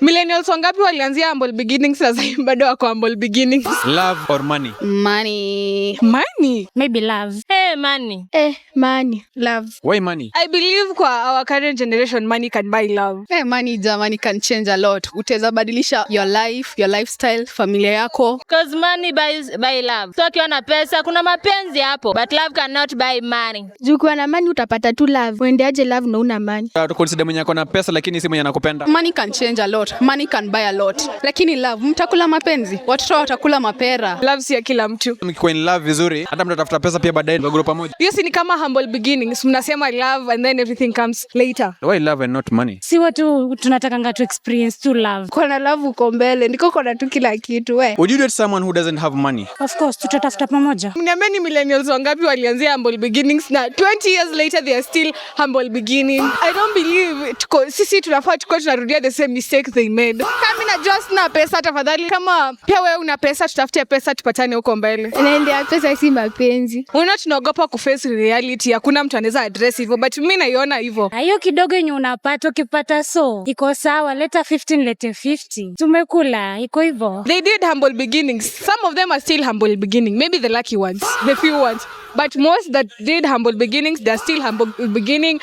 Millennials wangapi walianzia humble beginnings na sasa bado wako humble beginnings? Love or money? Money. Maybe love. Money. Money. Love. Why money? I believe kwa our current generation money can buy love. Money jamani can change a lot. Utaweza badilisha your life, your lifestyle, familia yako. Because money buys love. So ukiwa na pesa kuna mapenzi hapo, but love cannot buy money. Juu kwa na money utapata tu love. Uendeaje love na una money? Consider mwenye ako na pesa lakini si mwenye anakupenda. Money can change a lot. Money can buy a lot. Lakini love, mtakula mapenzi. Watoto watakula mapera. Love si ya kila mtu. Mkikuwa in love vizuri, hata mtatafuta pesa pia baadaye mtagroup pamoja. Hiyo si ni kama humble beginnings. Mnasema love and then everything comes later. Why love and not money? Si watu tunatakanga tu experience tu love. Kwa na love uko mbele, ndiko kuna tu kila kitu we. Would you date someone who doesn't have money? Of course, tutatafuta pamoja. Mniambieni millennials wangapi walianzia humble beginnings na 20 years later they are still humble beginning. I don't believe sisi tunafaa tunarudia the same mistake they made. Kama najua sina pesa tafadhali, kama pia wewe una pesa tutafute pesa tupatane huko mbele. Naendea pesa si mapenzi. Tunaogopa kuface reality. Hakuna mtu anaweza address hivyo, but mimi naiona hivyo. Hiyo kidogo yenye unapata ukipata iko sawa, leta 15 lete 50. Tumekula, iko hivyo. They did humble beginnings. Some of them are still humble beginning. Maybe the lucky ones, the few ones. But most that did humble beginnings, they're still humble beginning